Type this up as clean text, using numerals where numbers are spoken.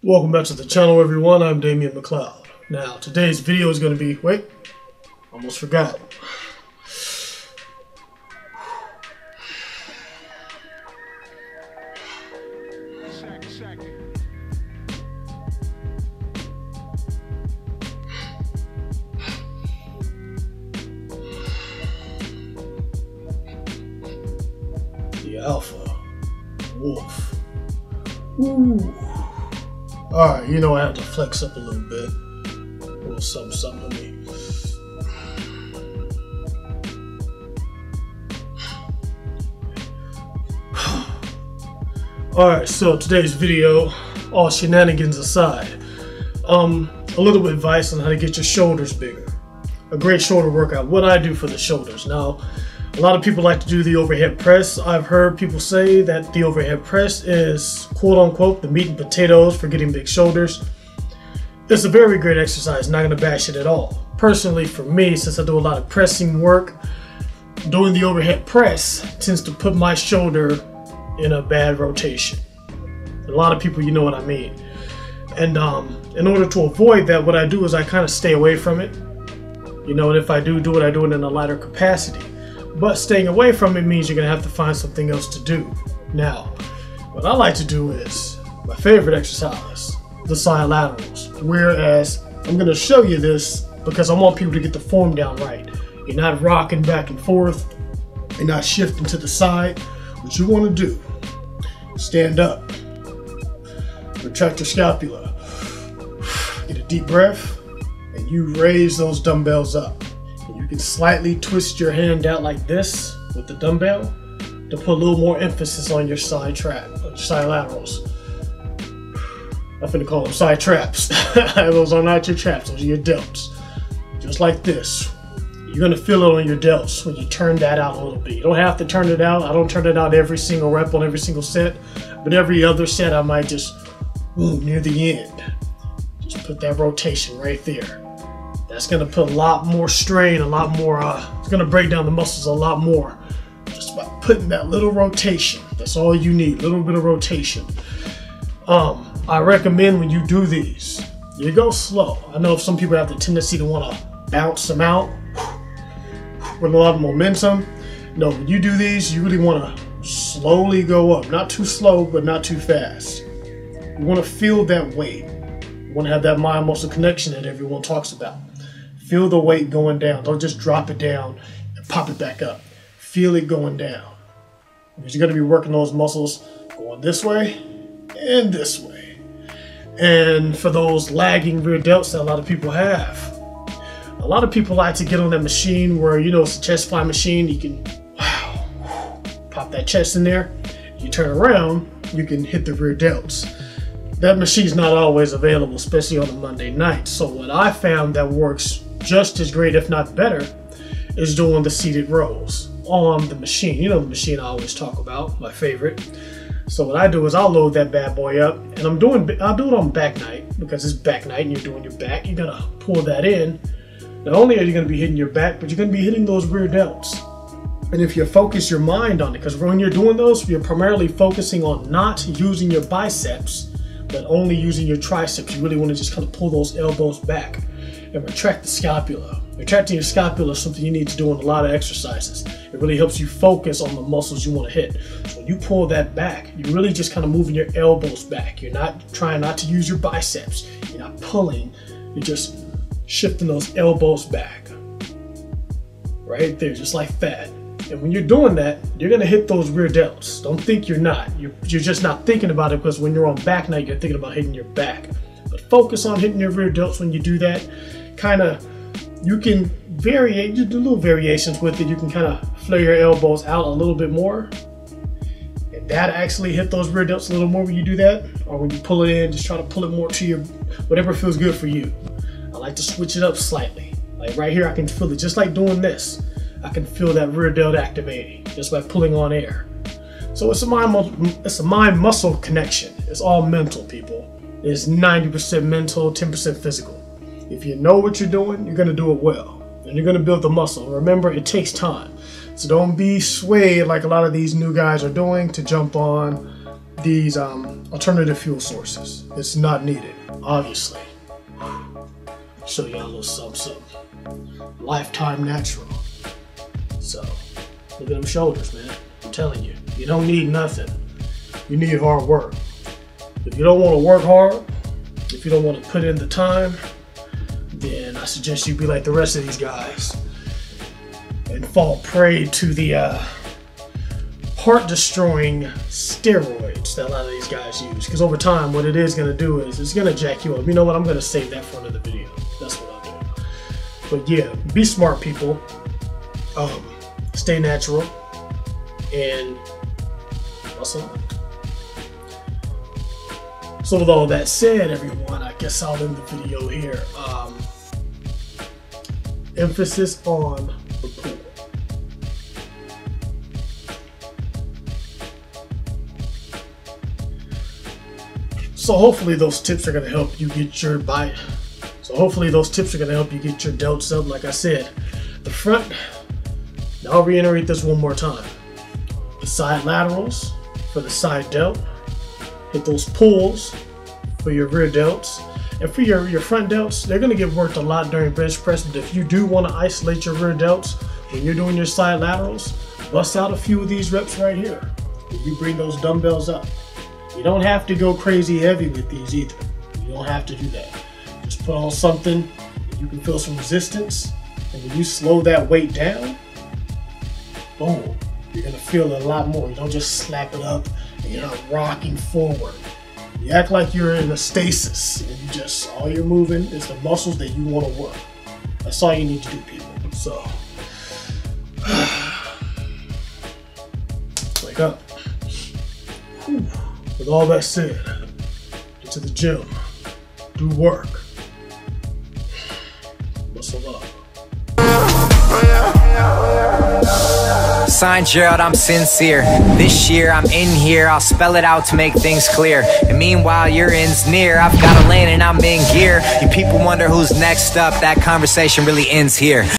Welcome back to the channel, everyone. I'm Damian McLeod. Now, today's video is going to be... Wait, almost forgot. The Alpha Wolf. Ooh. Alright, you know I have to flex up a little bit. A little something to me. Alright, so today's video, all shenanigans aside, a little bit of advice on how to get your shoulders bigger. A great shoulder workout. What I do for the shoulders. Now, a lot of people like to do the overhead press. I've heard people say that the overhead press is quote-unquote the meat and potatoes for getting big shoulders. It's a very great exercise, not going to bash it at all. Personally, for me, since I do a lot of pressing work, doing the overhead press tends to put my shoulder in a bad rotation. A lot of people, you know what I mean. And in order to avoid that, what I do is I kind of stay away from it. You know, and if I do it, I do it in a lighter capacity. But staying away from it means you're going to have to find something else to do. Now, what I like to do is my favorite exercise, the side laterals. Whereas I'm going to show you this because I want people to get the form down right. You're not rocking back and forth. You're not shifting to the side. What you want to do, stand up, retract your scapula, get a deep breath, and you raise those dumbbells up. You can slightly twist your hand out like this with the dumbbell to put a little more emphasis on your side laterals. I'm finna call them side traps. Those are not your traps, those are your delts. Just like this. You're gonna feel it on your delts when you turn that out a little bit. You don't have to turn it out. I don't turn it out every single rep on every single set, but every other set I might just, near the end, just put that rotation right there. That's going to put a lot more strain, a lot more, it's going to break down the muscles a lot more. Just by putting that little rotation. That's all you need, a little bit of rotation. I recommend when you do these, you go slow. I know some people have the tendency to want to bounce them out with a lot of momentum. No, when you do these, you really want to slowly go up. Not too slow, but not too fast. You want to feel that weight. You want to have that mind-muscle connection that everyone talks about. Feel the weight going down. Don't just drop it down and pop it back up. Feel it going down. Because you're going to be working those muscles going this way and this way. And for those lagging rear delts that a lot of people have, a lot of people like to get on that machine where, you know, it's a chest fly machine. You can, pop that chest in there. You turn around, you can hit the rear delts. That machine's not always available, especially on a Monday night. So what I found that works just as great, if not better, is doing the seated rows on the machine. You know the machine I always talk about, my favorite. So what I do is I'll load that bad boy up, and I'll do it on back night because it's back night and you're doing your back. You're gonna pull that in. Not only are you gonna be hitting your back, but you're gonna be hitting those rear delts. And if you focus your mind on it, because when you're doing those, you're primarily focusing on not using your biceps, but only using your triceps. You really want to just kind of pull those elbows back and retract the scapula. Retracting your scapula is something you need to do in a lot of exercises. It really helps you focus on the muscles you want to hit. So when you pull that back, you're really just kind of moving your elbows back. You're not trying not to use your biceps. You're not pulling. You're just shifting those elbows back. Right there, just like that. And when you're doing that, you're going to hit those rear delts. Don't think you're not. You're just not thinking about it because when you're on back night, you're thinking about hitting your back. But focus on hitting your rear delts when you do that. You can vary, you do little variations with it. You can kind of flare your elbows out a little bit more. And that actually hit those rear delts a little more when you do that. Or when you pull it in, just try to pull it more to your, whatever feels good for you. I like to switch it up slightly. Like right here, I can feel it just like doing this. I can feel that rear delt activating just by pulling on air. So it's a mind-muscle connection. It's all mental, people. It's 90% mental, 10% physical. If you know what you're doing, you're gonna do it well. And you're gonna build the muscle. Remember, it takes time. So don't be swayed like a lot of these new guys are doing to jump on these alternative fuel sources. It's not needed, obviously. Show y'all a little something. Lifetime Natural. So, look at them shoulders, man. I'm telling you, you don't need nothing. You need hard work. If you don't want to work hard, if you don't want to put in the time, then I suggest you be like the rest of these guys and fall prey to the heart-destroying steroids that a lot of these guys use. Because over time, what it is going to do is it's going to jack you up. You know what? I'm going to save that for another video. That's what I'll do. But yeah, be smart, people. Stay natural. And what's up? So with all that said, everyone, I guess I'll end the video here. Emphasis on the pool. So hopefully those tips are going to help you get your bite. So hopefully those tips are going to help you get your delts up. Like I said, the front. Now I'll reiterate this one more time. The side laterals for the side delt. Hit those pulls for your rear delts. And for your front delts, they're going to get worked a lot during bench press. But if you do want to isolate your rear delts when you're doing your side laterals, bust out a few of these reps right here. When you bring those dumbbells up. You don't have to go crazy heavy with these either. You don't have to do that. Just put on something that you can feel some resistance. And when you slow that weight down, boom, you're going to feel a lot more. You don't just slap it up and you're not rocking forward. You act like you're in a stasis and you just, all you're moving is the muscles that you want to work. That's all you need to do, people. So, wake up. Whew. With all that said, get to the gym, do work, muscle up. Signed Gerald, I'm sincere. This year I'm in here, I'll spell it out to make things clear. And meanwhile your end's near, I've got a lane and I'm in gear. You people wonder who's next up, that conversation really ends here.